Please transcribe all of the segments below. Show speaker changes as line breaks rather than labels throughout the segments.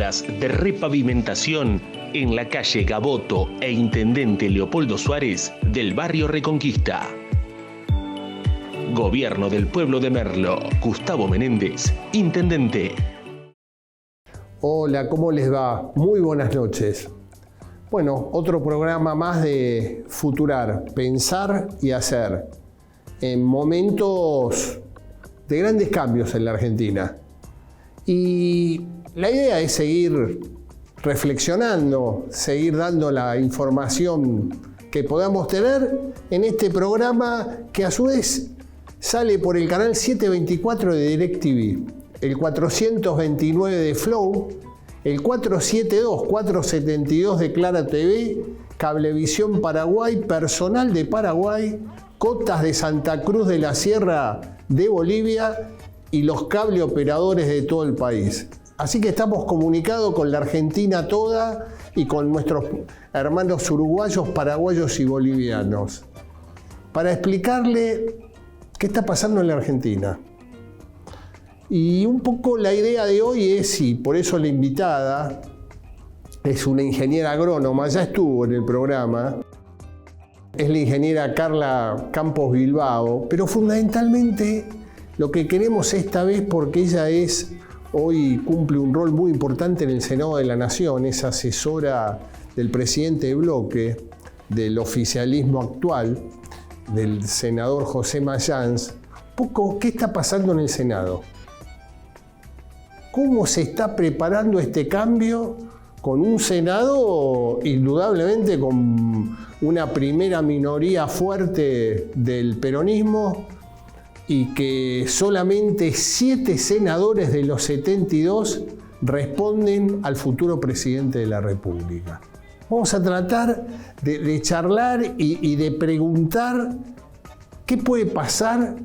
obras de repavimentación en la calle Gaboto e Intendente Leopoldo Suárez del barrio Reconquista. Gobierno del Pueblo de Merlo. Gustavo Menéndez, Intendente.
Hola, ¿cómo les va? Muy buenas noches. Bueno, otro programa más de Futurar, pensar y hacer en momentos de grandes cambios en la Argentina. Y la idea es seguir reflexionando, seguir dando la información que podamos tener en este programa que a su vez sale por el canal 724 de DirecTV, el 429 de Flow, el 472, 472 de Clara TV, Cablevisión Paraguay, Personal de Paraguay, Cotas de Santa Cruz de la Sierra de Bolivia y los cable operadores de todo el país. Así que estamos comunicados con la Argentina toda y con nuestros hermanos uruguayos, paraguayos y bolivianos para explicarle qué está pasando en la Argentina. Y un poco la idea de hoy es, y por eso la invitada es una ingeniera agrónoma, ya estuvo en el programa, es la ingeniera Carla Campos Bilbao, pero fundamentalmente lo que queremos esta vez, porque ella hoy cumple un rol muy importante en el Senado de la Nación, es asesora del presidente de bloque, del oficialismo actual, del senador José Mayans, un poco qué está pasando en el Senado. ¿Cómo se está preparando este cambio con un Senado indudablemente con una primera minoría fuerte del peronismo y que solamente 7 senadores de los 72 responden al futuro presidente de la República? Vamos a tratar de charlar y de preguntar qué puede pasar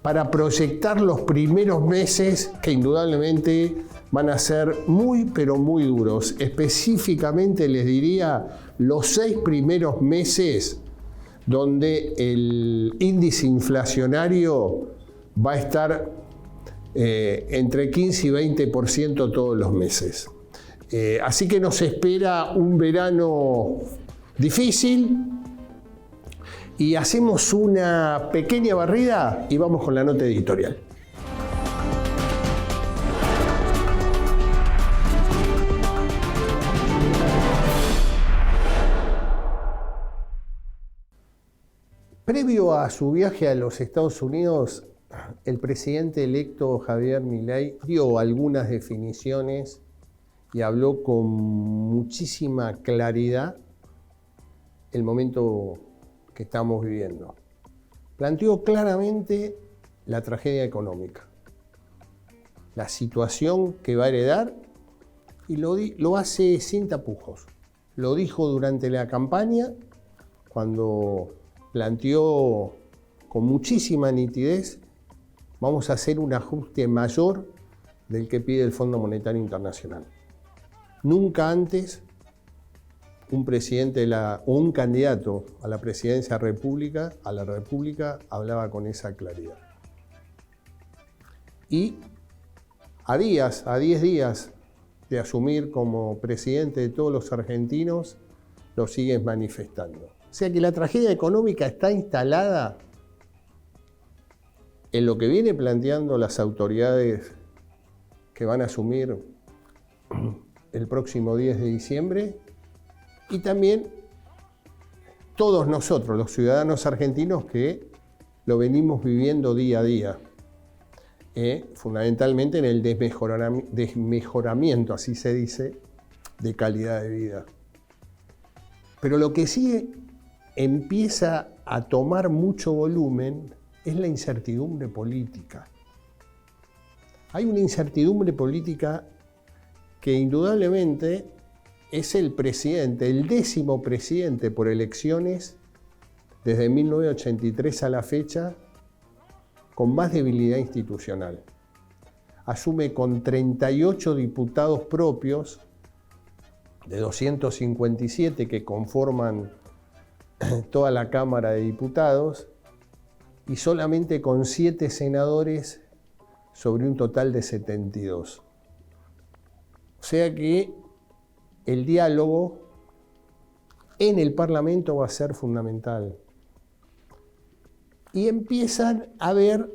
para proyectar los primeros meses que indudablemente van a ser muy, pero muy duros. Específicamente les diría los 6 primeros meses donde el índice inflacionario va a estar entre 15 y 20% todos los meses. Así que nos espera un verano difícil. Y hacemos una pequeña barrida y vamos con la nota editorial. Previo a su viaje a los Estados Unidos, el presidente electo Javier Milei dio algunas definiciones y habló con muchísima claridad el momento que estamos viviendo. Planteó claramente la tragedia económica, la situación que va a heredar y lo hace sin tapujos. Lo dijo durante la campaña cuando planteó con muchísima nitidez: vamos a hacer un ajuste mayor del que pide el Fondo Monetario Internacional. Nunca antes un candidato a la presidencia a la República hablaba con esa claridad. Y a 10 días de asumir como presidente de todos los argentinos, lo sigues manifestando. O sea que la tragedia económica está instalada en lo que viene planteando las autoridades que van a asumir el próximo 10 de diciembre, y también todos nosotros, los ciudadanos argentinos, que lo venimos viviendo día a día, fundamentalmente en el desmejoramiento, así se dice, de calidad de vida. Pero lo que sí empieza a tomar mucho volumen es la incertidumbre política. Hay una incertidumbre política que indudablemente es el presidente, el 10º presidente por elecciones desde 1983 a la fecha, con más debilidad institucional. Asume con 38 diputados propios de 257 que conforman toda la Cámara de Diputados y solamente con 7 senadores sobre un total de 72. O sea que el diálogo en el Parlamento va a ser fundamental. Y empiezan a haber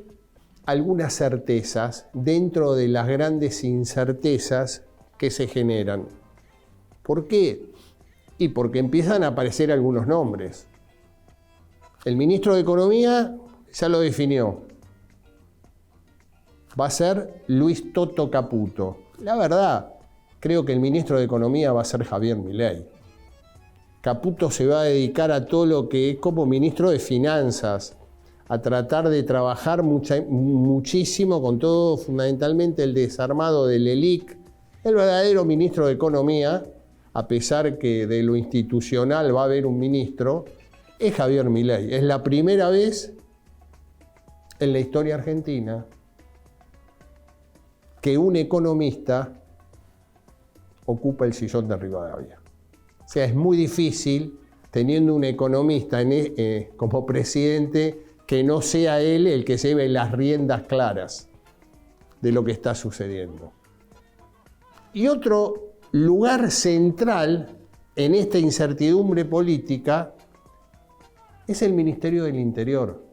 algunas certezas dentro de las grandes incertezas que se generan. ¿Por qué? Y porque empiezan a aparecer algunos nombres. El ministro de Economía ya lo definió. Va a ser Luis Toto Caputo. La verdad, creo que el ministro de Economía va a ser Javier Milei. Caputo se va a dedicar a todo lo que es como ministro de Finanzas, a tratar de trabajar muchísimo con todo, fundamentalmente el desarmado del ELIC. El verdadero ministro de Economía, a pesar que de lo institucional va a haber un ministro, es Javier Milei. Es la primera vez en la historia argentina que un economista ocupa el sillón de Rivadavia. O sea, es muy difícil, teniendo un economista como presidente, que no sea él el que lleve las riendas claras de lo que está sucediendo. Y otro lugar central en esta incertidumbre política es el Ministerio del Interior.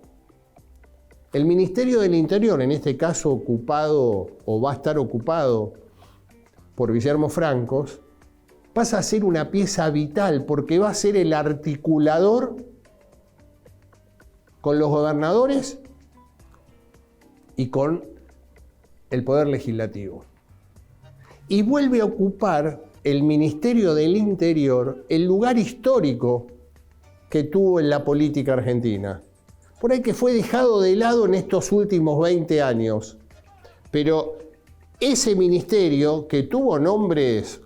El Ministerio del Interior, en este caso ocupado o va a estar ocupado por Guillermo Francos, pasa a ser una pieza vital porque va a ser el articulador con los gobernadores y con el Poder Legislativo. Y vuelve a ocupar el Ministerio del Interior el lugar histórico que tuvo en la política argentina. Por ahí que fue dejado de lado en estos últimos 20 años. Pero ese ministerio, que tuvo nombres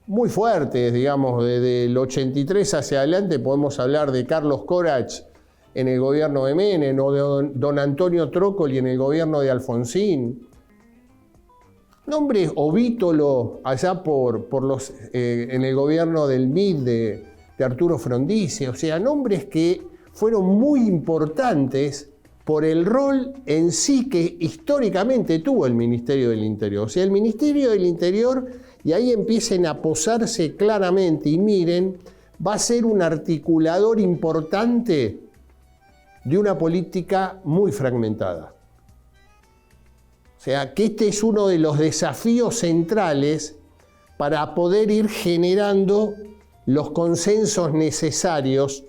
muy fuertes, digamos, desde el 83 hacia adelante, podemos hablar de Carlos Corach en el gobierno de Menem, o de don Antonio Trócoli en el gobierno de Alfonsín. Nombres, o Vítolo allá en el gobierno del MID de Arturo Frondizi. O sea, nombres que fueron muy importantes por el rol en sí que históricamente tuvo el Ministerio del Interior. O sea, el Ministerio del Interior, y ahí empiecen a posarse claramente, y miren, va a ser un articulador importante de una política muy fragmentada. O sea, que este es uno de los desafíos centrales para poder ir generando los consensos necesarios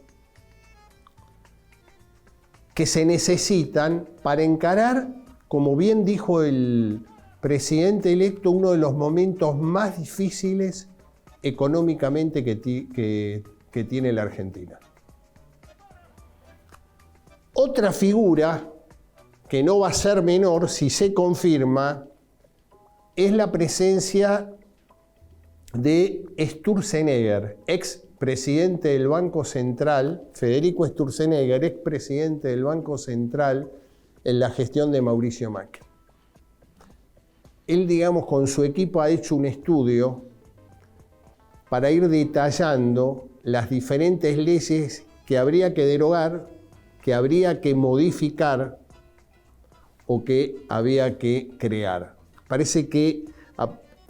que se necesitan para encarar, como bien dijo el presidente electo, uno de los momentos más difíciles económicamente que tiene la Argentina. Otra figura que no va a ser menor si se confirma es la presencia de Sturzenegger, ex presidente del Banco Central, Federico Sturzenegger, expresidente del Banco Central en la gestión de Mauricio Macri. Él, digamos, con su equipo ha hecho un estudio para ir detallando las diferentes leyes que habría que derogar, que habría que modificar o que había que crear. Parece que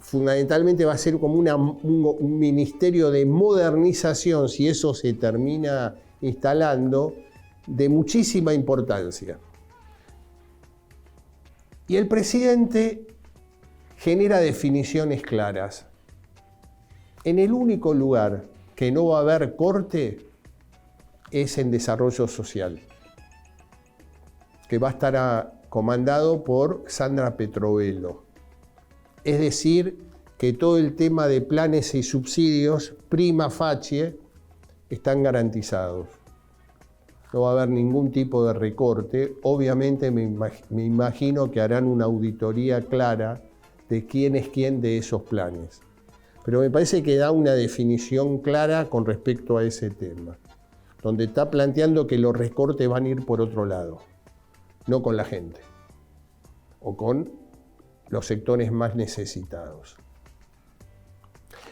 fundamentalmente va a ser como un ministerio de modernización, si eso se termina instalando, de muchísima importancia. Y el presidente genera definiciones claras. En el único lugar que no va a haber corte es en desarrollo social, que va a estar comandado por Sandra Petrovelo. Es decir, que todo el tema de planes y subsidios prima facie están garantizados. No va a haber ningún tipo de recorte. Obviamente me imagino que harán una auditoría clara de quién es quién de esos planes. Pero me parece que da una definición clara con respecto a ese tema, donde está planteando que los recortes van a ir por otro lado, no con la gente o con los sectores más necesitados.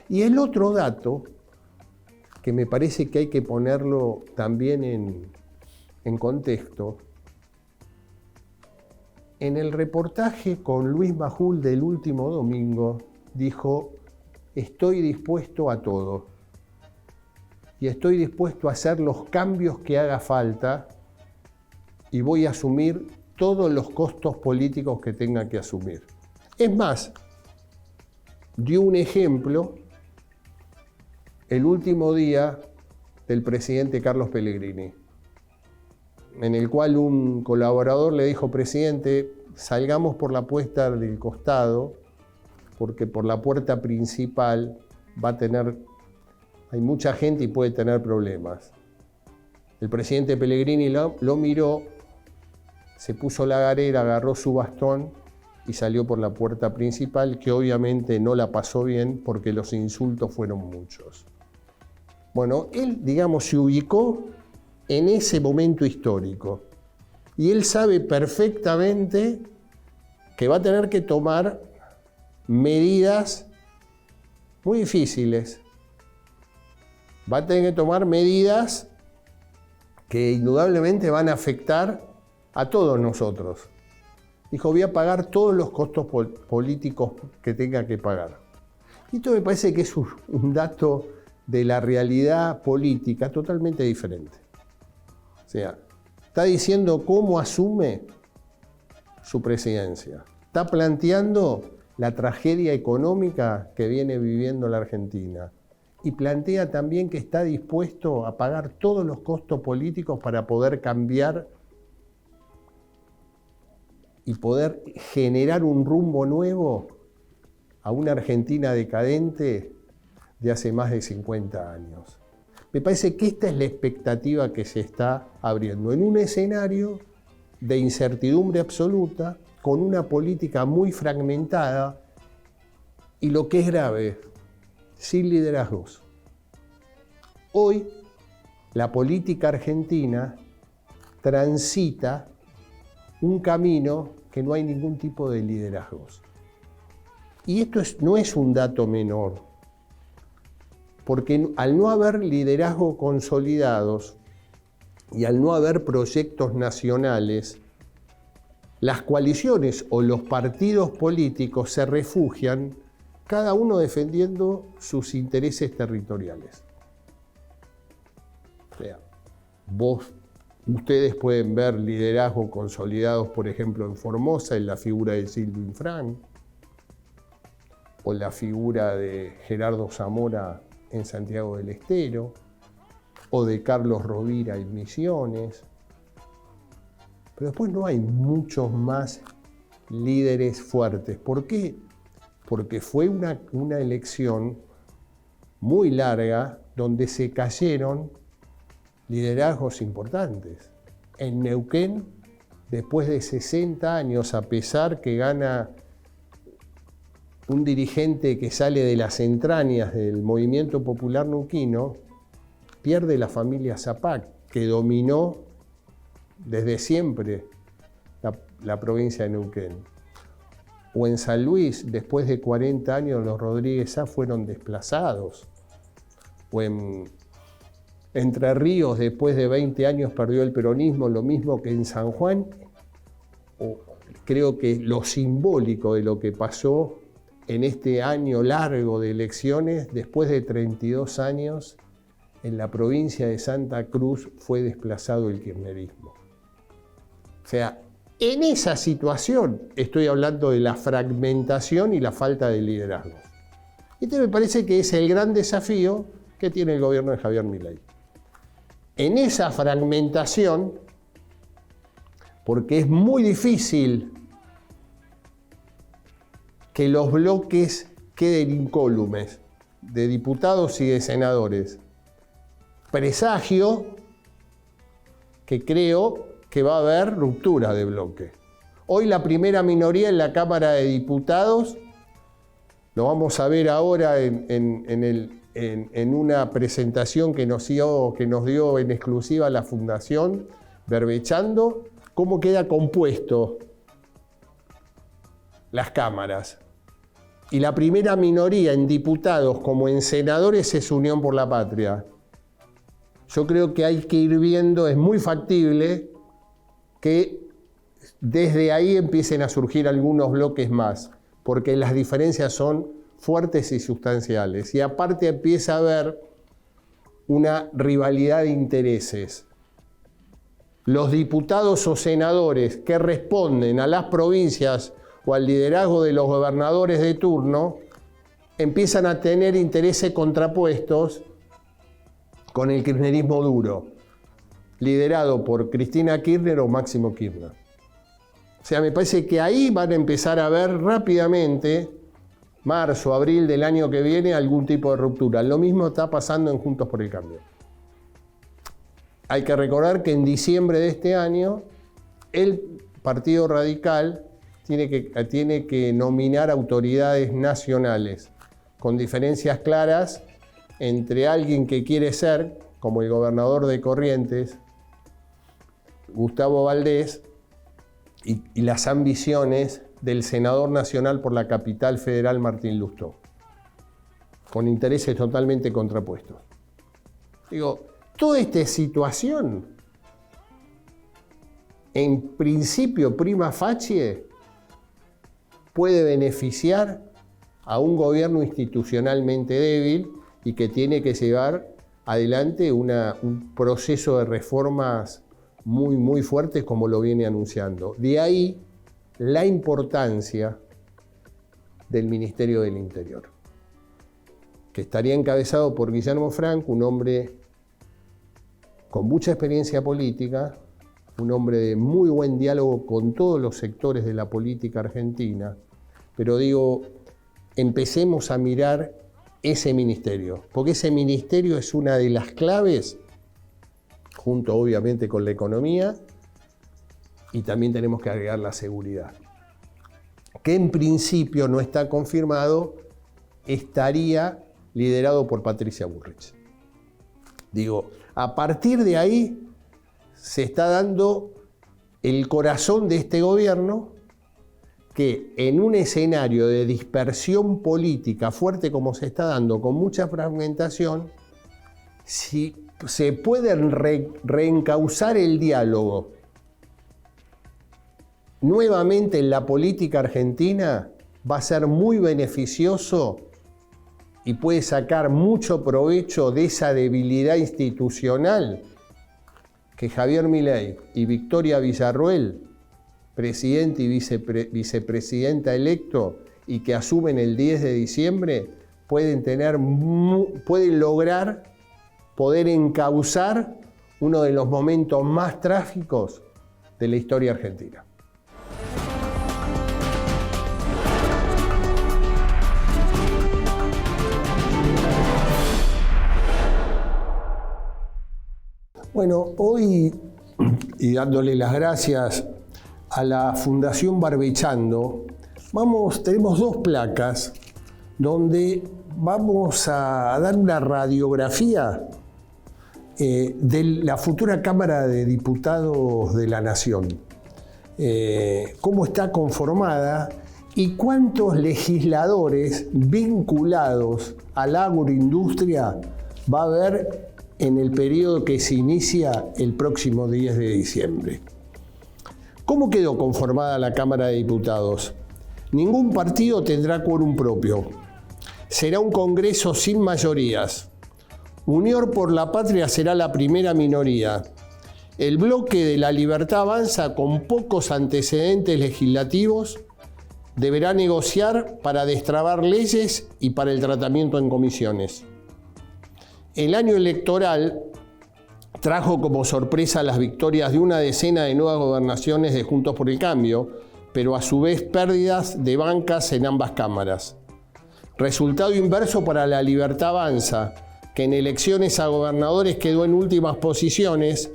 Y el otro dato, que me parece que hay que ponerlo también en contexto, en el reportaje con Luis Majul del último domingo, dijo: estoy dispuesto a todo y estoy dispuesto a hacer los cambios que haga falta y voy a asumir todos los costos políticos que tenga que asumir. Es más, dio un ejemplo el último día del presidente Carlos Pellegrini, en el cual un colaborador le dijo: presidente, salgamos por la puerta del costado, porque por la puerta principal hay mucha gente y puede tener problemas. El presidente Pellegrini lo miró, se puso la garera, agarró su bastón y salió por la puerta principal, que obviamente no la pasó bien porque los insultos fueron muchos. Bueno, él, digamos, se ubicó en ese momento histórico y él sabe perfectamente que va a tener que tomar medidas muy difíciles. Va a tener que tomar medidas que indudablemente van a afectar a todos nosotros. Dijo: voy a pagar todos los costos políticos que tenga que pagar. Y esto me parece que es un dato de la realidad política totalmente diferente. O sea, está diciendo cómo asume su presidencia. Está planteando la tragedia económica que viene viviendo la Argentina. Y plantea también que está dispuesto a pagar todos los costos políticos para poder cambiar y poder generar un rumbo nuevo a una Argentina decadente de hace más de 50 años. Me parece que esta es la expectativa que se está abriendo en un escenario de incertidumbre absoluta, con una política muy fragmentada y, lo que es grave, sin liderazgos. Hoy la política argentina transita un camino que no hay ningún tipo de liderazgos. Y esto no es un dato menor, porque al no haber liderazgos consolidados y al no haber proyectos nacionales, las coaliciones o los partidos políticos se refugian, cada uno defendiendo sus intereses territoriales. O sea, ustedes pueden ver liderazgos consolidados, por ejemplo, en Formosa, en la figura de Silvio Infran, o la figura de Gerardo Zamora en Santiago del Estero, o de Carlos Rovira en Misiones. Pero después no hay muchos más líderes fuertes. ¿Por qué? Porque fue una elección muy larga donde se cayeron liderazgos importantes. En Neuquén, después de 60 años, a pesar que gana un dirigente que sale de las entrañas del movimiento popular neuquino, pierde la familia Zapac, que dominó desde siempre la provincia de Neuquén. O en San Luis, después de 40 años, los Rodríguez Sá fueron desplazados. O en Entre Ríos, después de 20 años, perdió el peronismo, lo mismo que en San Juan. Creo que lo simbólico de lo que pasó en este año largo de elecciones, después de 32 años, en la provincia de Santa Cruz fue desplazado el kirchnerismo. O sea, en esa situación estoy hablando de la fragmentación y la falta de liderazgos. Este me parece que es el gran desafío que tiene el gobierno de Javier Milei. En esa fragmentación, porque es muy difícil que los bloques queden incólumes de diputados y de senadores. Presagio que creo que va a haber ruptura de bloque. Hoy la primera minoría en la Cámara de Diputados, lo vamos a ver ahora en una presentación que nos dio en exclusiva la Fundación Berbechando, cómo queda compuesto las cámaras. Y la primera minoría en diputados como en senadores es Unión por la Patria. Yo creo que hay que ir viendo, es muy factible que desde ahí empiecen a surgir algunos bloques más, porque las diferencias son fuertes y sustanciales. Y aparte empieza a haber una rivalidad de intereses. Los diputados o senadores que responden a las provincias o al liderazgo de los gobernadores de turno empiezan a tener intereses contrapuestos con el kirchnerismo duro, liderado por Cristina Kirchner o Máximo Kirchner. O sea, me parece que ahí van a empezar a ver rápidamente, marzo, abril del año que viene, algún tipo de ruptura. Lo mismo está pasando en Juntos por el Cambio. Hay que recordar que en diciembre de este año, el Partido Radical tiene que nominar autoridades nacionales, con diferencias claras entre alguien que quiere ser, como el gobernador de Corrientes, Gustavo Valdés, y las ambiciones del senador nacional por la capital federal, Martín Lustó, con intereses totalmente contrapuestos. Digo, toda esta situación, en principio prima facie, puede beneficiar a un gobierno institucionalmente débil y que tiene que llevar adelante un proceso de reformas muy fuertes como lo viene anunciando. De ahí la importancia del Ministerio del Interior, que estaría encabezado por Guillermo Franco, un hombre con mucha experiencia política, un hombre de muy buen diálogo con todos los sectores de la política argentina. Pero digo, empecemos a mirar ese ministerio, porque ese ministerio es una de las claves, junto obviamente con la economía, y también tenemos que agregar la seguridad, que en principio no está confirmado, estaría liderado por Patricia Bullrich. Digo, a partir de ahí se está dando el corazón de este gobierno, que en un escenario de dispersión política fuerte como se está dando, con mucha fragmentación, si se puede reencauzar el diálogo nuevamente en la política argentina, va a ser muy beneficioso y puede sacar mucho provecho de esa debilidad institucional que Javier Milei y Victoria Villarruel, presidente y vicepresidenta electo, y que asumen el 10 de diciembre, pueden lograr poder encauzar uno de los momentos más trágicos de la historia argentina. Bueno, hoy, y dándole las gracias a la Fundación Barbechando, tenemos dos placas donde vamos a dar una radiografía de la futura Cámara de Diputados de la Nación. Cómo está conformada y cuántos legisladores vinculados a la agroindustria va a haber en el periodo que se inicia el próximo 10 de diciembre. ¿Cómo quedó conformada la Cámara de Diputados? Ningún partido tendrá quórum propio. Será un Congreso sin mayorías. Unión por la Patria será la primera minoría. El bloque de La Libertad Avanza, con pocos antecedentes legislativos, deberá negociar para destrabar leyes y para el tratamiento en comisiones. El año electoral trajo como sorpresa las victorias de una decena de nuevas gobernaciones de Juntos por el Cambio, pero a su vez pérdidas de bancas en ambas cámaras. Resultado inverso para La Libertad Avanza, que en elecciones a gobernadores quedó en últimas posiciones,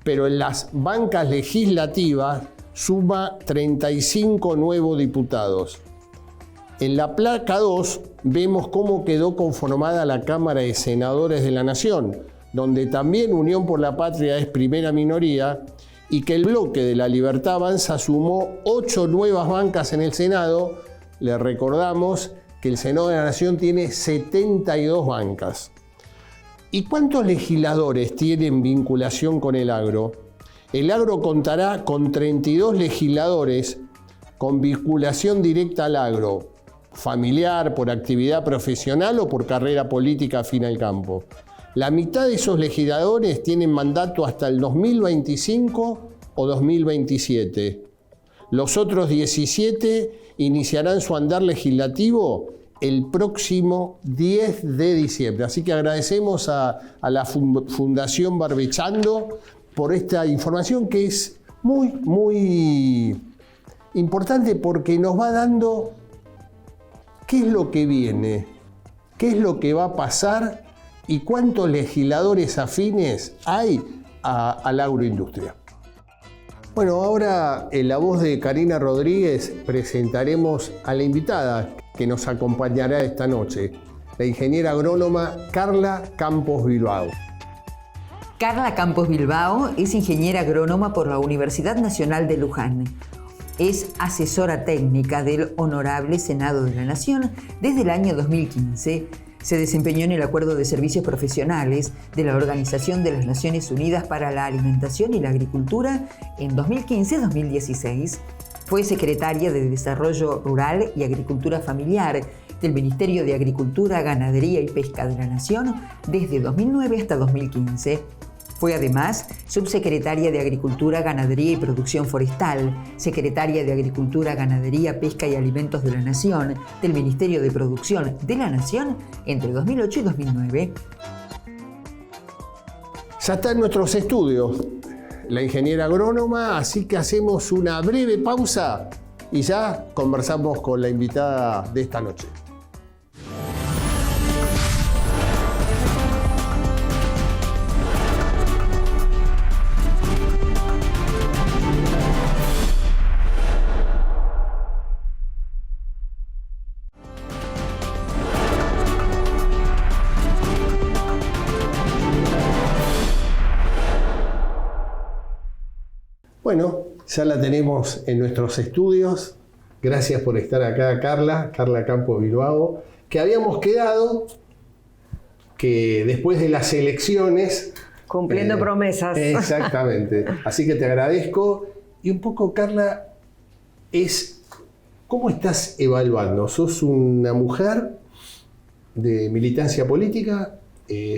pero en las bancas legislativas suma 35 nuevos diputados. En la placa 2 vemos cómo quedó conformada la Cámara de Senadores de la Nación, donde también Unión por la Patria es primera minoría, y que el bloque de La Libertad Avanza sumó 8 nuevas bancas en el Senado. Le recordamos que el Senado de la Nación tiene 72 bancas. ¿Y cuántos legisladores tienen vinculación con el agro? El agro contará con 32 legisladores con vinculación directa al agro, familiar, por actividad profesional o por carrera política afín al campo. La mitad de esos legisladores tienen mandato hasta el 2025 o 2027. Los otros 17 iniciarán su andar legislativo el próximo 10 de diciembre. Así que agradecemos a la Fundación Barbechando por esta información que es muy, muy importante porque nos va dando qué es lo que viene, qué es lo que va a pasar y cuántos legisladores afines hay a la agroindustria. Bueno, ahora en la voz de Karina Rodríguez presentaremos a la invitada que nos acompañará esta noche, la ingeniera agrónoma Carla Campos Bilbao.
Carla Campos Bilbao es ingeniera agrónoma por la Universidad Nacional de Luján. Es asesora técnica del Honorable Senado de la Nación desde el año 2015. Se desempeñó en el Acuerdo de Servicios Profesionales de la Organización de las Naciones Unidas para la Alimentación y la Agricultura en 2015-2016. Fue secretaria de Desarrollo Rural y Agricultura Familiar del Ministerio de Agricultura, Ganadería y Pesca de la Nación desde 2009 hasta 2015. Fue además subsecretaria de Agricultura, Ganadería y Producción Forestal, secretaria de Agricultura, Ganadería, Pesca y Alimentos de la Nación del Ministerio de Producción de la Nación entre 2008 y 2009.
Ya está en nuestros estudios la ingeniera agrónoma, así que hacemos una breve pausa y ya conversamos con la invitada de esta noche. Bueno, ya la tenemos en nuestros estudios. Gracias por estar acá, Carla Campos Bilbao, que habíamos quedado que después de las elecciones...
Cumpliendo promesas.
Exactamente. Así que te agradezco. Y un poco, Carla, ¿cómo estás evaluando? ¿Sos una mujer de militancia política?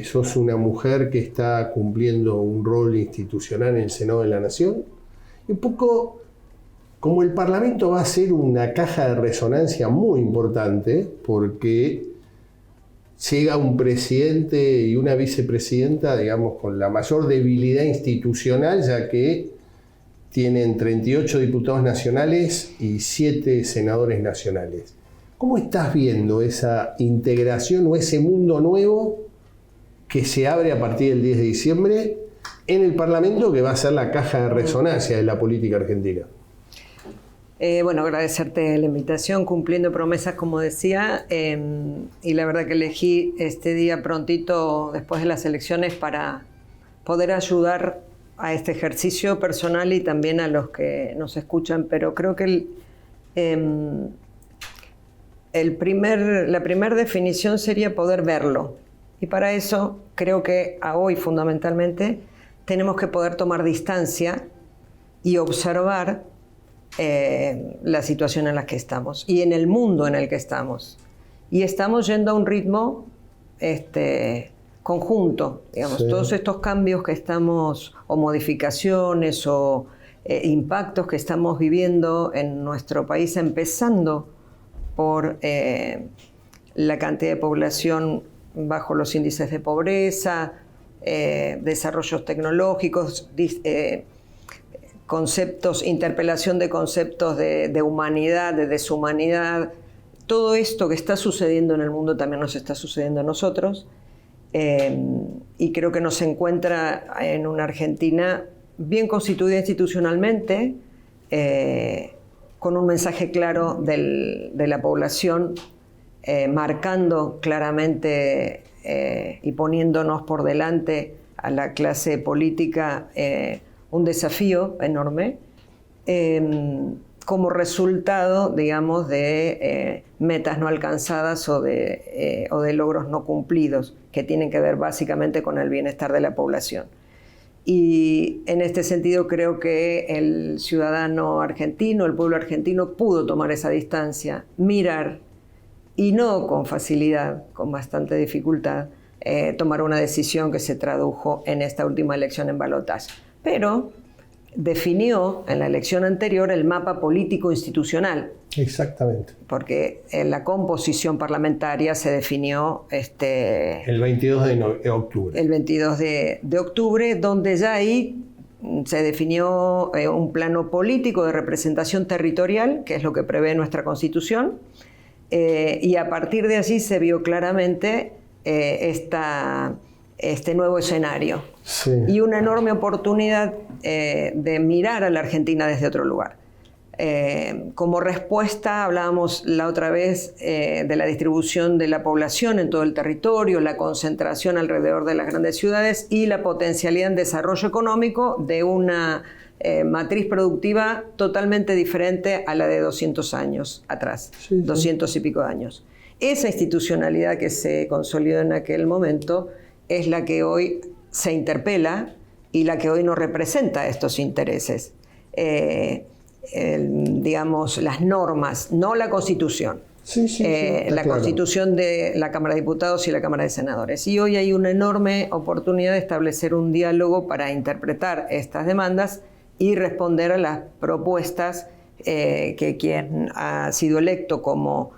¿Sos una mujer que está cumpliendo un rol institucional en el Senado de la Nación? Y un poco, como el Parlamento va a ser una caja de resonancia muy importante, porque llega un presidente y una vicepresidenta, digamos, con la mayor debilidad institucional, ya que tienen 38 diputados nacionales y 7 senadores nacionales. ¿Cómo estás viendo esa integración o ese mundo nuevo que se abre a partir del 10 de diciembre en el Parlamento, que va a ser la caja de resonancia de la política argentina?
Bueno, agradecerte la invitación, cumpliendo promesas, como decía, y la verdad que elegí este día prontito después de las elecciones para poder ayudar a este ejercicio personal y también a los que nos escuchan, pero creo que la primera definición sería poder verlo, y para eso creo que hoy fundamentalmente tenemos que poder tomar distancia y observar la situación en la que estamos y en el mundo en el que estamos. Y estamos yendo a un ritmo conjunto, digamos. Sí. Todos estos cambios que estamos, o modificaciones, o impactos que estamos viviendo en nuestro país, empezando por la cantidad de población bajo los índices de pobreza, desarrollos tecnológicos, conceptos, interpelación de conceptos de humanidad, de deshumanidad. Todo esto que está sucediendo en el mundo también nos está sucediendo a nosotros, y creo que nos encuentra en una Argentina bien constituida institucionalmente, con un mensaje claro de la población, marcando claramente y poniéndonos por delante a la clase política un desafío enorme, como resultado, digamos, de metas no alcanzadas o de logros no cumplidos, que tienen que ver básicamente con el bienestar de la población. Y en este sentido creo que el ciudadano argentino, el pueblo argentino, pudo tomar esa distancia, mirar y no con facilidad, con bastante dificultad, tomar una decisión que se tradujo en esta última elección en balotaje. Pero definió en la elección anterior el mapa político institucional.
Exactamente.
Porque en la composición parlamentaria se definió
el 22 de octubre.
El 22 de octubre, donde ya ahí se definió un plano político de representación territorial, que es lo que prevé nuestra Constitución, y a partir de allí se vio claramente este nuevo escenario.
Sí.
Y una enorme oportunidad de mirar a la Argentina desde otro lugar. Como respuesta, hablábamos la otra vez de la distribución de la población en todo el territorio, la concentración alrededor de las grandes ciudades y la potencialidad en desarrollo económico de una matriz productiva totalmente diferente a la de 200 años atrás, sí, 200 y pico de años. Esa institucionalidad que se consolidó en aquel momento es la que hoy se interpela y la que hoy no representa estos intereses. Digamos, las normas, no la Constitución.
Sí,
la
claro.
Constitución de la Cámara de Diputados y la Cámara de Senadores. Y hoy hay una enorme oportunidad de establecer un diálogo para interpretar estas demandas y responder a las propuestas que quien ha sido electo como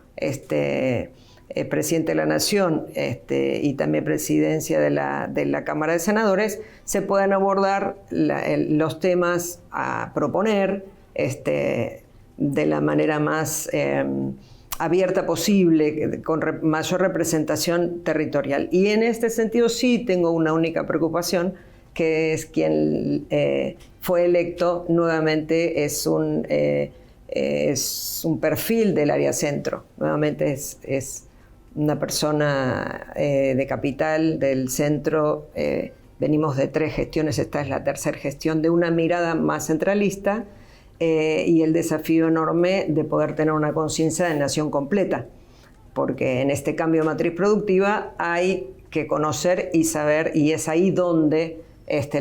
presidente de la Nación y también presidencia de la Cámara de Senadores, se puedan abordar los temas a proponer de la manera más abierta posible, con mayor representación territorial. Y en este sentido sí tengo una única preocupación, que es quien fue electo nuevamente es un perfil del área centro. Nuevamente es una persona de capital, del centro. Venimos de 3 gestiones, esta es la tercera gestión, de una mirada más centralista, y el desafío enorme de poder tener una conciencia de nación completa, porque en este cambio de matriz productiva hay que conocer y saber, y es ahí donde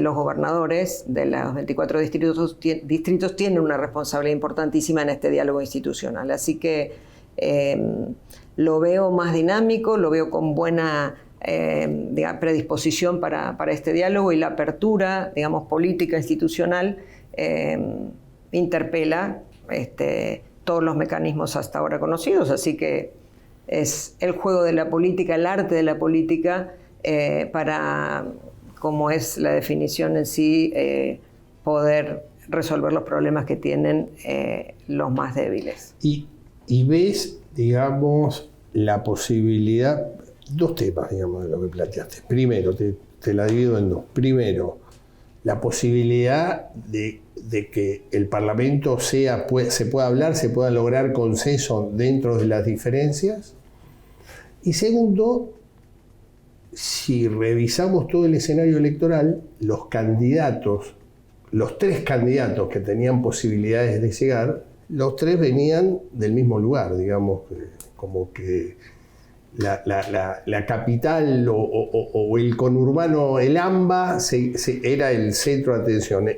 los gobernadores de los 24 distritos tienen una responsabilidad importantísima en este diálogo institucional. Así que lo veo más dinámico, lo veo con buena predisposición para este diálogo, y la apertura, digamos, política institucional interpela todos los mecanismos hasta ahora conocidos. Así que es el juego de la política, el arte de la política, para, como es la definición en sí, poder resolver los problemas que tienen los más débiles.
Y ves, digamos, la posibilidad, 2 temas, digamos, de lo que planteaste. Primero, te la divido en 2. Primero, la posibilidad de que el Parlamento se pueda hablar, se pueda lograr consenso dentro de las diferencias. Y segundo, si revisamos todo el escenario electoral, los 3 candidatos que tenían posibilidades de llegar, los 3 venían del mismo lugar, digamos, como que la capital o el conurbano, el AMBA, era el centro de atención.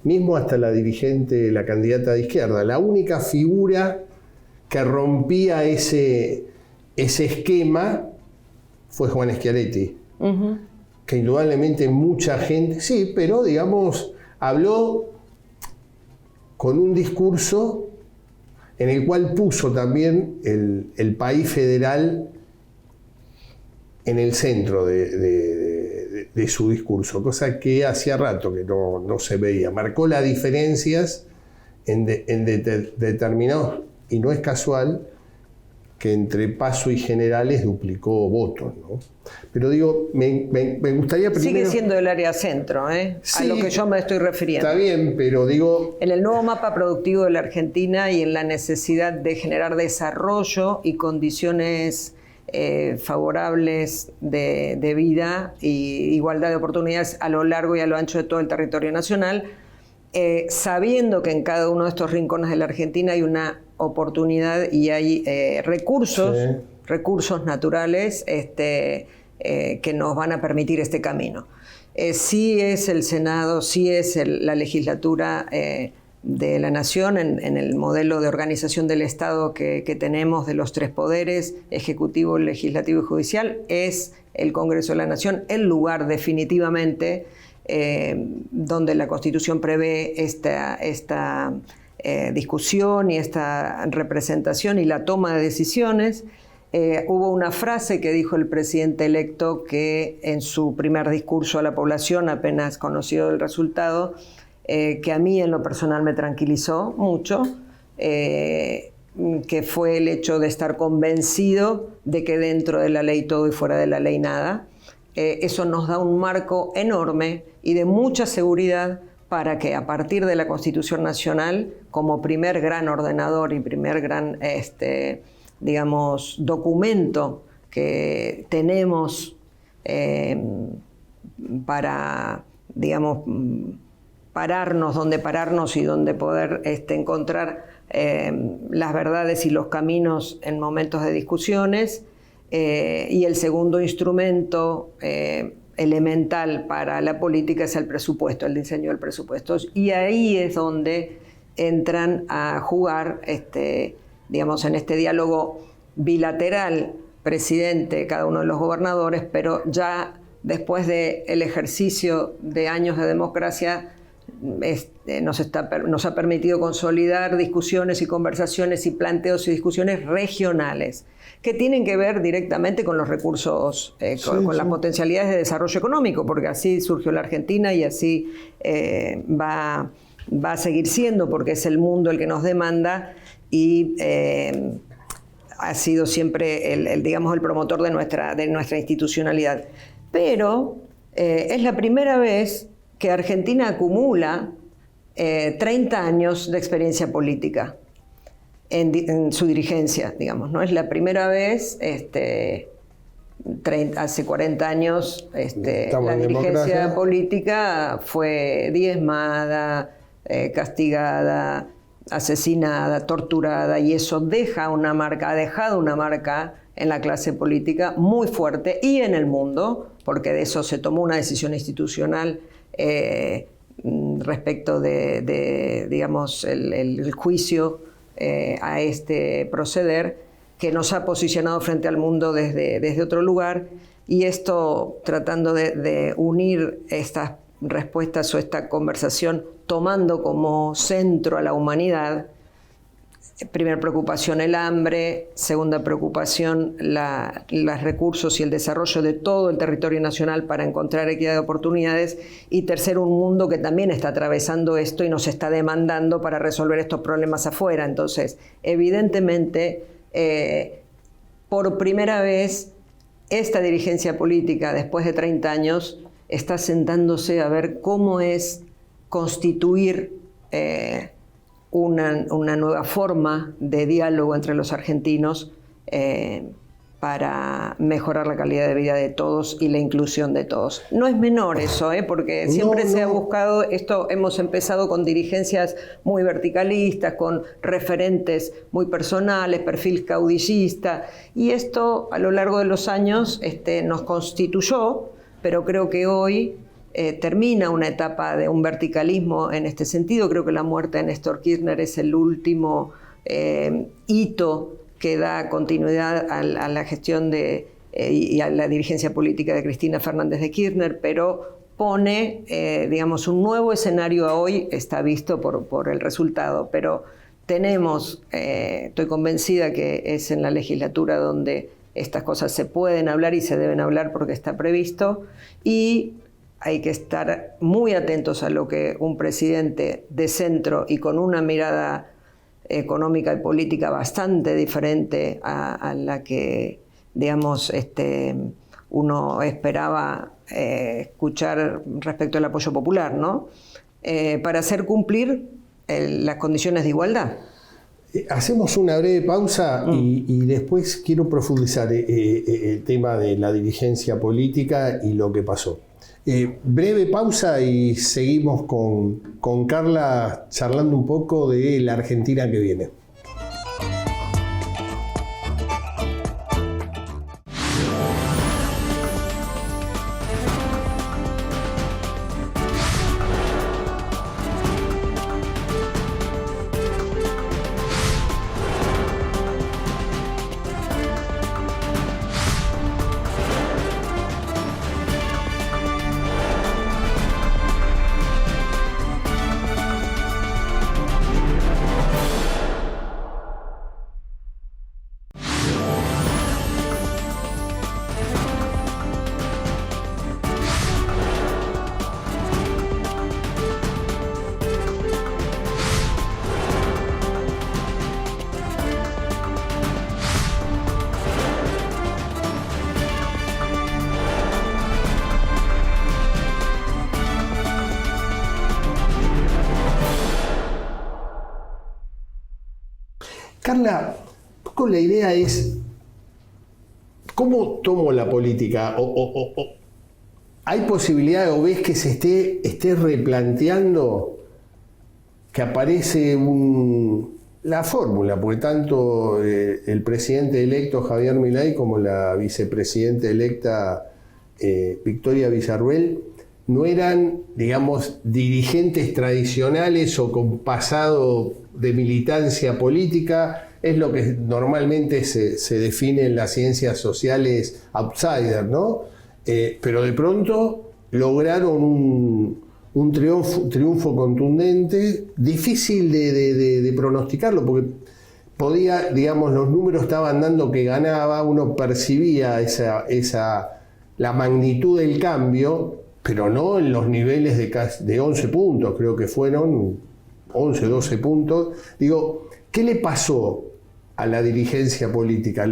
Mismo hasta la dirigente, la candidata de izquierda. La única figura que rompía ese esquema fue Juan Schiaretti. Uh-huh. Que indudablemente mucha gente, sí, pero digamos, habló con un discurso en el cual puso también el país federal en el centro de su discurso, cosa que hacía rato que no se veía. Marcó las diferencias en determinados, y no es casual que entre PASO y Generales duplicó votos, ¿no? Pero digo, me gustaría primero...
Sigue siendo el área centro, sí, a lo que yo me estoy refiriendo.
Está bien, pero digo...
En el nuevo mapa productivo de la Argentina y en la necesidad de generar desarrollo y condiciones favorables de vida y igualdad de oportunidades a lo largo y a lo ancho de todo el territorio nacional, sabiendo que en cada uno de estos rincones de la Argentina hay una oportunidad y hay recursos naturales que nos van a permitir este camino. Sí es el Senado, sí es la legislatura la nación, en el modelo de organización del Estado que tenemos de los tres poderes, ejecutivo, legislativo y judicial, es el Congreso de la Nación el lugar definitivamente donde la Constitución prevé esta discusión y esta representación y la toma de decisiones. Hubo una frase que dijo el presidente electo que en su primer discurso a la población, apenas conocido el resultado, que a mí en lo personal me tranquilizó mucho, que fue el hecho de estar convencido de que dentro de la ley todo y fuera de la ley nada. Eso nos da un marco enorme y de mucha seguridad para que a partir de la Constitución Nacional, como primer gran ordenador y primer gran digamos, documento que tenemos para, digamos, pararnos y donde poder encontrar las verdades y los caminos en momentos de discusiones. Y el segundo instrumento elemental para la política es el presupuesto, el diseño del presupuesto. Y ahí es donde entran a jugar digamos, en este diálogo bilateral, presidente, cada uno de los gobernadores, pero ya después del ejercicio de años de democracia, nos ha permitido consolidar discusiones y conversaciones y planteos y discusiones regionales, que tienen que ver directamente con los recursos, con las potencialidades de desarrollo económico, porque así surgió la Argentina y así va a seguir siendo, porque es el mundo el que nos demanda y ha sido siempre digamos, el promotor de nuestra institucionalidad. Pero es la primera vez que Argentina acumula 30 años de experiencia política en su dirigencia, digamos, ¿no? Es la primera vez, hace 40 años, la dirigencia política fue diezmada, castigada, asesinada, torturada, y eso ha dejado una marca en la clase política muy fuerte y en el mundo, porque de eso se tomó una decisión institucional respecto de digamos, el juicio a este proceder, que nos ha posicionado frente al mundo desde otro lugar, y esto tratando de unir estas respuestas o esta conversación tomando como centro a la humanidad. Primera preocupación, el hambre. Segunda preocupación, los recursos y el desarrollo de todo el territorio nacional para encontrar equidad de oportunidades. Y tercero, un mundo que también está atravesando esto y nos está demandando para resolver estos problemas afuera. Entonces, evidentemente, por primera vez, esta dirigencia política, después de 30 años, está sentándose a ver cómo es constituir una nueva forma de diálogo entre los argentinos para mejorar la calidad de vida de todos y la inclusión de todos. No es menor eso, porque siempre se ha buscado esto. Hemos empezado con dirigencias muy verticalistas, con referentes muy personales, perfil caudillista, y esto a lo largo de los años nos constituyó, pero creo que hoy termina una etapa de un verticalismo en este sentido. Creo que la muerte de Néstor Kirchner es el último hito que da continuidad a la gestión y a la dirigencia política de Cristina Fernández de Kirchner, pero pone, digamos, un nuevo escenario a hoy, está visto por el resultado, pero tenemos, estoy convencida que es en la legislatura donde estas cosas se pueden hablar y se deben hablar porque está previsto, y hay que estar muy atentos a lo que un presidente de centro y con una mirada económica y política bastante diferente a la que, digamos, uno esperaba escuchar respecto al apoyo popular, ¿no? Para hacer cumplir las condiciones de igualdad.
Hacemos una breve pausa y después quiero profundizar el tema de la dirigencia política y lo que pasó. Breve pausa y seguimos con Carla charlando un poco de la Argentina que viene. Carla, un poco la idea es, ¿cómo tomo la política? ¿Hay posibilidad o ves que se esté replanteando que aparece la fórmula? Porque tanto el presidente electo Javier Milei como la vicepresidenta electa Victoria Villarruel no eran, digamos, dirigentes tradicionales o con pasado de militancia política. Es lo que normalmente se define en las ciencias sociales outsider, ¿no? Pero de pronto lograron un triunfo contundente, difícil de pronosticarlo, porque podía, digamos, los números estaban dando que ganaba, uno percibía la magnitud del cambio, pero no en los niveles de 11 puntos, creo que fueron 11, 12 puntos. Digo, ¿qué le pasó a la dirigencia política?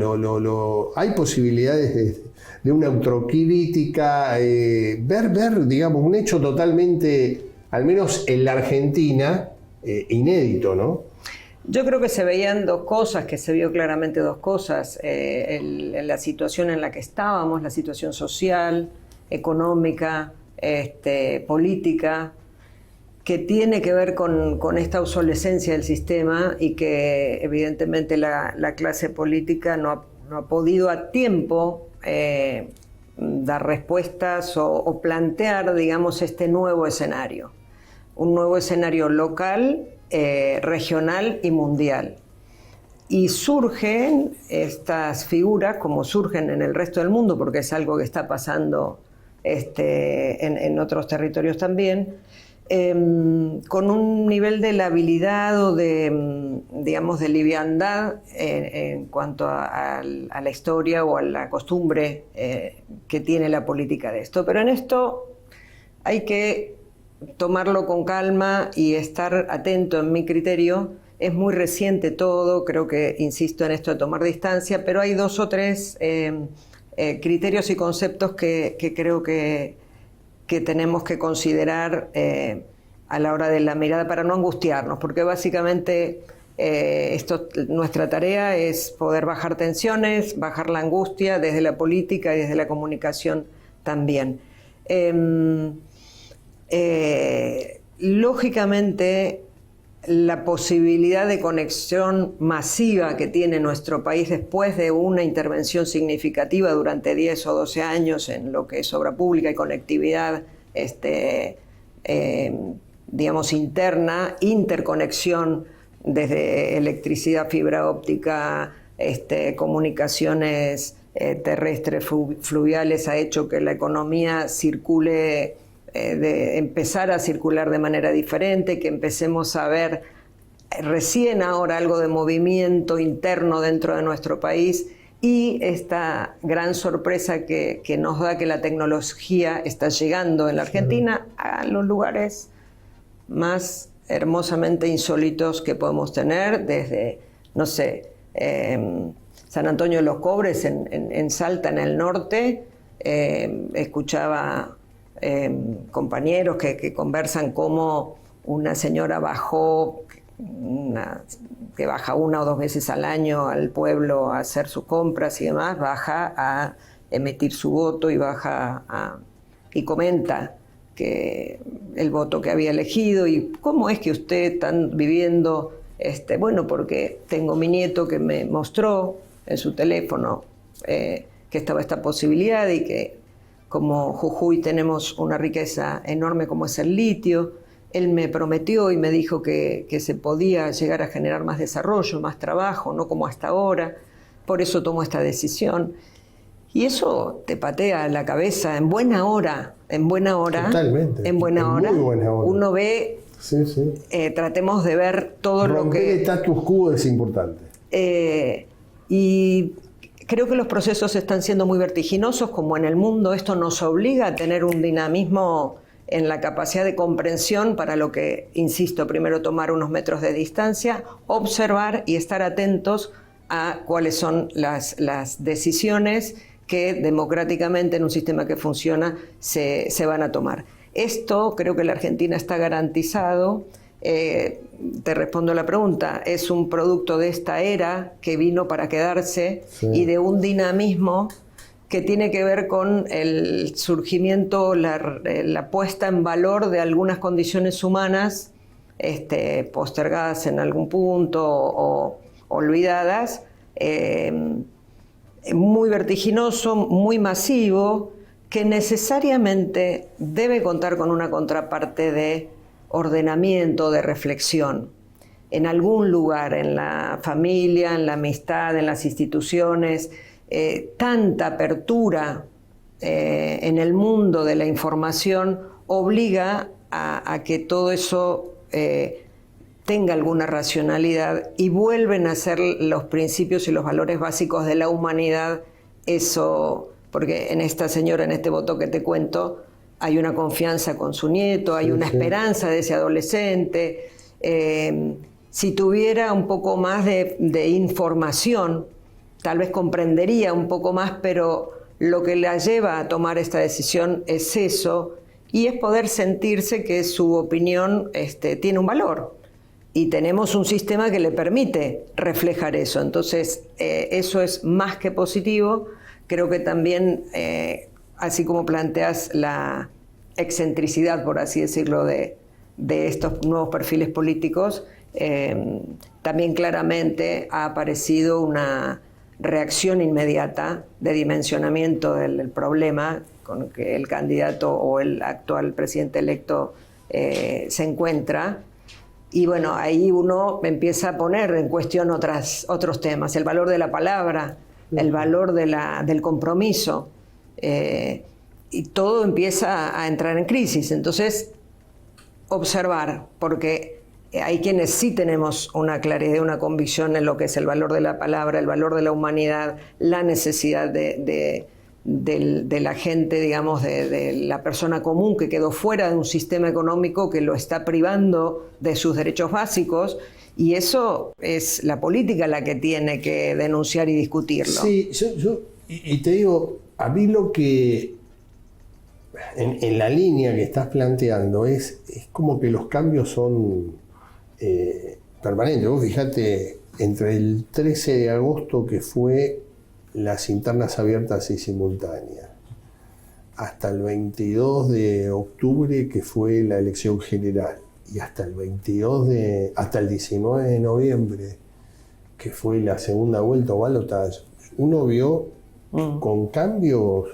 ¿Hay posibilidades de una autocrítica? Ver, digamos, un hecho totalmente, al menos en la Argentina, inédito, ¿no?
Yo creo que se veían dos cosas, que se vio claramente dos cosas. La situación en la que estábamos, la situación social, económica, política, que tiene que ver con esta obsolescencia del sistema y que evidentemente la clase política no ha podido a tiempo dar respuestas o plantear, digamos, este nuevo escenario. Un nuevo escenario local, regional y mundial. Y surgen estas figuras, como surgen en el resto del mundo, porque es algo que está pasando en otros territorios también, con un nivel de labilidad o de, digamos, de liviandad en cuanto a la historia o a la costumbre que tiene la política de esto. Pero en esto hay que tomarlo con calma y estar atento. En mi criterio, es muy reciente todo, creo que insisto en esto de tomar distancia, pero hay 2 o 3 criterios y conceptos que creo que tenemos que considerar a la hora de la mirada para no angustiarnos, porque básicamente nuestra tarea es poder bajar tensiones, bajar la angustia desde la política y desde la comunicación también. Lógicamente, la posibilidad de conexión masiva que tiene nuestro país después de una intervención significativa durante 10 o 12 años en lo que es obra pública y conectividad, digamos, interna, interconexión desde electricidad, fibra óptica, comunicaciones terrestres, fluviales, ha hecho que la economía circule, de empezar a circular de manera diferente, que empecemos a ver recién ahora algo de movimiento interno dentro de nuestro país, y esta gran sorpresa que nos da que la tecnología está llegando en la Argentina a los lugares más hermosamente insólitos que podemos tener, desde, no sé, San Antonio de los Cobres en Salta, en el norte. Escuchaba compañeros que conversan cómo una señora bajó, que baja 1 o 2 veces al año al pueblo a hacer sus compras y demás, baja a emitir su voto y comenta que el voto que había elegido y cómo es que usted está viviendo. Bueno, porque tengo mi nieto que me mostró en su teléfono que estaba esta posibilidad y que como Jujuy tenemos una riqueza enorme como es el litio. Él me prometió y me dijo que se podía llegar a generar más desarrollo, más trabajo, no como hasta ahora. Por eso tomó esta decisión. Y eso te patea la cabeza en buena hora.
Totalmente.
En buena hora.
Muy buena hora.
Uno ve,
sí.
Tratemos de ver todo lo que...
Romper el status quo es importante.
Y creo que los procesos están siendo muy vertiginosos, como en el mundo. Esto nos obliga a tener un dinamismo en la capacidad de comprensión para lo que, insisto, primero tomar unos metros de distancia, observar y estar atentos a cuáles son las decisiones que democráticamente en un sistema que funciona se van a tomar. Esto creo que la Argentina está garantizado te respondo la pregunta, es un producto de esta era que vino para quedarse, sí, y de un dinamismo que tiene que ver con el surgimiento, la puesta en valor de algunas condiciones humanas postergadas en algún punto o olvidadas, muy vertiginoso, muy masivo, que necesariamente debe contar con una contraparte de ordenamiento, de reflexión. En algún lugar, en la familia, en la amistad, en las instituciones, tanta apertura en el mundo de la información obliga a que todo eso tenga alguna racionalidad y vuelven a ser los principios y los valores básicos de la humanidad. Eso, porque en esta señora, en este voto que te cuento, hay una confianza con su nieto, hay una esperanza de ese adolescente. Si tuviera un poco más de información, tal vez comprendería un poco más, pero lo que la lleva a tomar esta decisión es eso, y es poder sentirse que su opinión tiene un valor. Y tenemos un sistema que le permite reflejar eso. Entonces, eso es más que positivo. Creo que también, así como planteas la excentricidad, por así decirlo, de estos nuevos perfiles políticos, también claramente ha aparecido una reacción inmediata de dimensionamiento del problema con que el candidato o el actual presidente electo se encuentra. Y bueno, ahí uno empieza a poner en cuestión otros temas, el valor de la palabra, el valor del compromiso, y todo empieza a entrar en crisis. Entonces, observar, porque hay quienes sí tenemos una claridad, una convicción en lo que es el valor de la palabra, el valor de la humanidad, la necesidad de la gente, digamos, de la persona común que quedó fuera de un sistema económico que lo está privando de sus derechos básicos, y eso es la política la que tiene que denunciar y discutirlo.
Sí, y te digo, a mí lo que, en la línea que estás planteando, es como que los cambios son permanentes. Vos fijate, entre el 13 de agosto, que fue las internas abiertas y simultáneas, hasta el 22 de octubre, que fue la elección general, y hasta el 19 de noviembre, que fue la segunda vuelta o balotaje, uno vio con cambios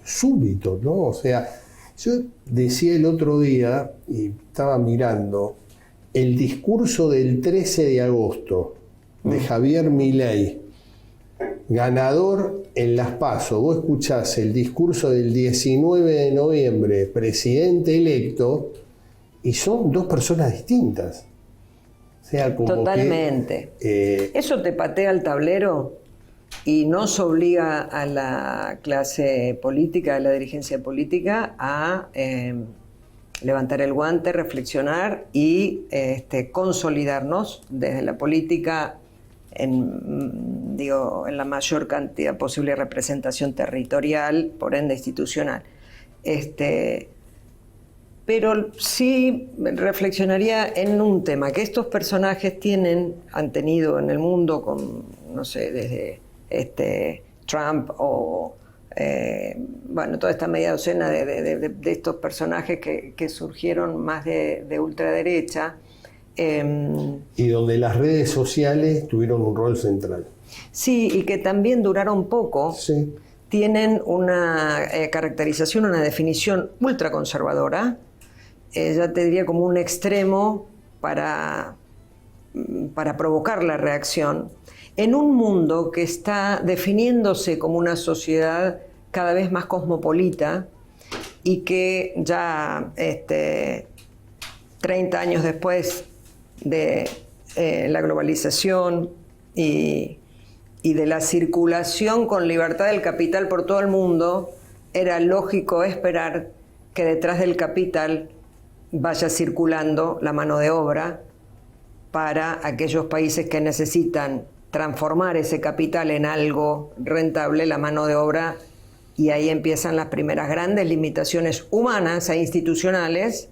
súbitos, ¿no? O sea, yo decía el otro día, y estaba mirando, el discurso del 13 de agosto de Javier Milei, ganador en las PASO. Vos escuchás el discurso del 19 de noviembre, presidente electo, y son dos personas distintas. O sea, como
totalmente. Eso te patea el tablero y nos obliga a la clase política, a la dirigencia política, a levantar el guante, reflexionar y consolidarnos desde la política en la mayor cantidad posible de representación territorial, por ende institucional. Pero sí reflexionaría en un tema que estos personajes han tenido en el mundo, con, no sé, desde Trump o toda esta media docena de estos personajes que surgieron más de ultraderecha.
Y donde las redes sociales tuvieron un rol central.
Sí, y que también duraron poco.
Sí.
Tienen una caracterización, una definición ultraconservadora, ya te diría como un extremo para provocar la reacción, en un mundo que está definiéndose como una sociedad cada vez más cosmopolita y que ya 30 años después de la globalización y de la circulación con libertad del capital por todo el mundo, era lógico esperar que detrás del capital vaya circulando la mano de obra para aquellos países que necesitan transformar ese capital en algo rentable, la mano de obra, y ahí empiezan las primeras grandes limitaciones humanas e institucionales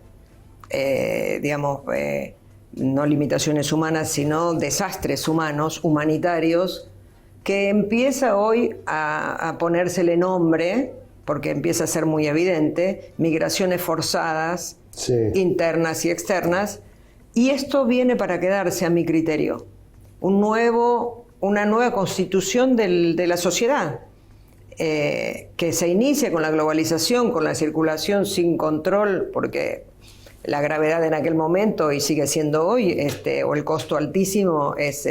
no limitaciones humanas, sino desastres humanos, humanitarios, que empieza hoy a ponérsele nombre, porque empieza a ser muy evidente, migraciones forzadas, sí, internas y externas, y esto viene para quedarse a mi criterio. Una nueva constitución de la sociedad, que se inicia con la globalización, con la circulación sin control, porque la gravedad en aquel momento, y sigue siendo hoy, o el costo altísimo, es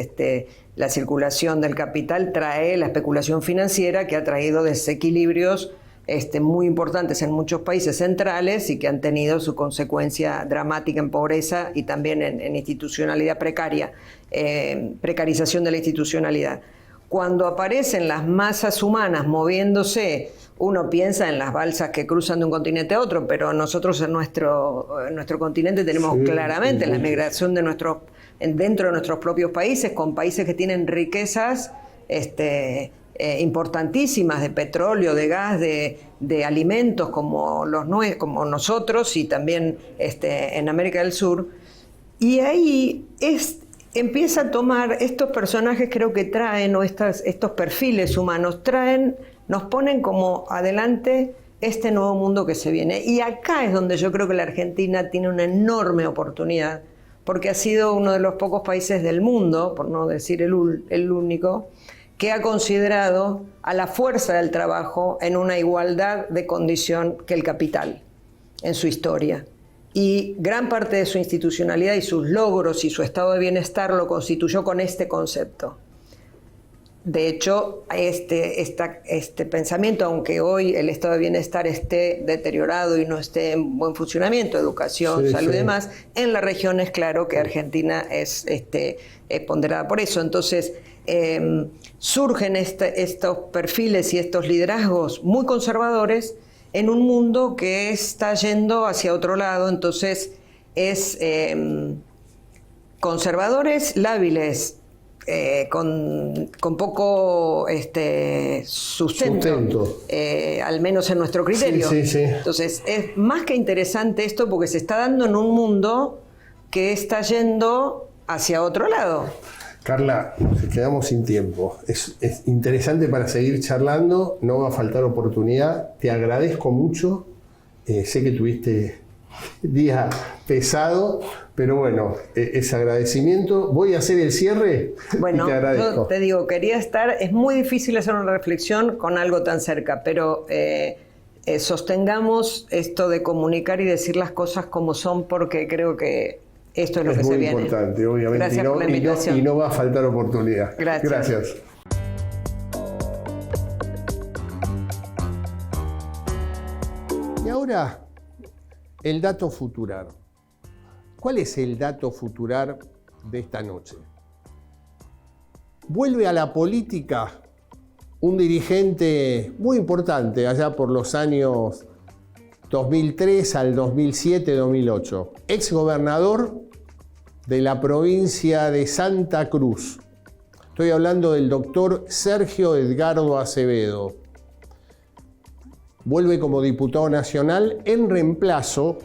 la circulación del capital, trae la especulación financiera, que ha traído desequilibrios muy importantes en muchos países centrales y que han tenido su consecuencia dramática en pobreza y también en institucionalidad precaria, precarización de la institucionalidad. Cuando aparecen las masas humanas moviéndose, uno piensa en las balsas que cruzan de un continente a otro, pero nosotros en nuestro continente tenemos claramente la migración dentro de nuestros propios países, con países que tienen riquezas importantísimas de petróleo, de gas, de alimentos como nosotros, y también en América del Sur. Y ahí empieza a tomar estos personajes, creo que traen, o estos perfiles humanos nos ponen como adelante este nuevo mundo que se viene. Y acá es donde yo creo que la Argentina tiene una enorme oportunidad, porque ha sido uno de los pocos países del mundo, por no decir el único, que ha considerado a la fuerza del trabajo en una igualdad de condición que el capital en su historia. Y gran parte de su institucionalidad y sus logros y su estado de bienestar lo constituyó con este concepto. De hecho, este pensamiento, aunque hoy el estado de bienestar esté deteriorado y no esté en buen funcionamiento, educación, salud y demás, en la región es claro que Argentina es ponderada por eso. Entonces, surgen estos perfiles y estos liderazgos muy conservadores en un mundo que está yendo hacia otro lado. Entonces es conservadores lábiles, con poco sustento. Al menos en nuestro criterio. Sí. Entonces es más que interesante esto, porque se está dando en un mundo que está yendo hacia otro lado.
Carla, nos quedamos sin tiempo. Es interesante para seguir charlando, no va a faltar oportunidad. Te agradezco mucho. Sé que tuviste día pesado, pero bueno, ese agradecimiento. Voy a hacer el cierre y te agradezco.
Yo te digo, quería estar. Es muy difícil hacer una reflexión con algo tan cerca, pero sostengamos esto de comunicar y decir las cosas como son, porque creo que esto es lo que se viene. Es
muy importante, obviamente.
Gracias por la invitación.
Y no va a faltar oportunidad. Gracias. Y ahora, el dato futurar. ¿Cuál es el dato futurar de esta noche? Vuelve a la política un dirigente muy importante allá por los años 2003 al 2007-2008, exgobernador de la provincia de Santa Cruz. Estoy hablando del doctor Sergio Edgardo Acevedo. Vuelve como diputado nacional en reemplazo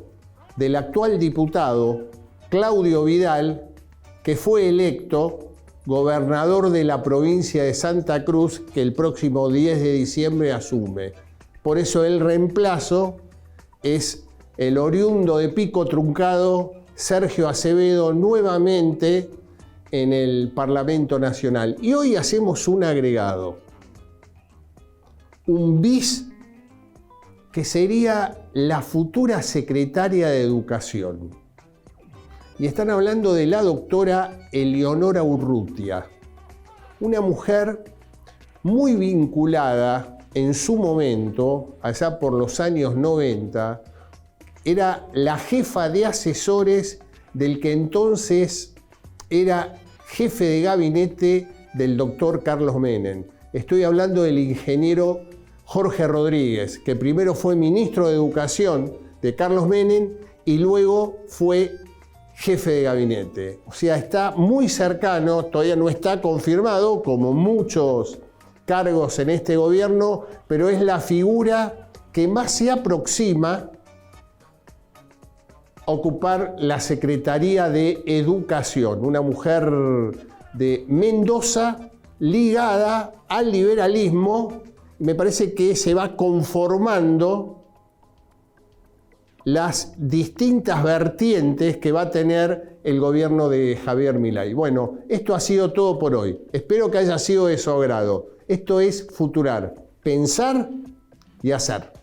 del actual diputado Claudio Vidal, que fue electo gobernador de la provincia de Santa Cruz, que el próximo 10 de diciembre asume. Por eso el reemplazo es el oriundo de Pico Truncado, Sergio Acevedo, nuevamente en el Parlamento Nacional. Y hoy hacemos un agregado, un bis, que sería la futura secretaria de Educación. Y están hablando de la doctora Eleonora Urrutia, una mujer muy vinculada en su momento, allá por los años 90, era la jefa de asesores del que entonces era jefe de gabinete del doctor Carlos Menem. Estoy hablando del ingeniero Jorge Rodríguez, que primero fue ministro de Educación de Carlos Menem y luego fue jefe de gabinete. O sea, está muy cercano, todavía no está confirmado, como muchos cargos en este gobierno, pero es la figura que más se aproxima ocupar la Secretaría de Educación, una mujer de Mendoza ligada al liberalismo. Me parece que se va conformando las distintas vertientes que va a tener el gobierno de Javier Milei. Bueno, esto ha sido todo por hoy. Espero que haya sido de su agrado. Esto es Futurar, pensar y hacer.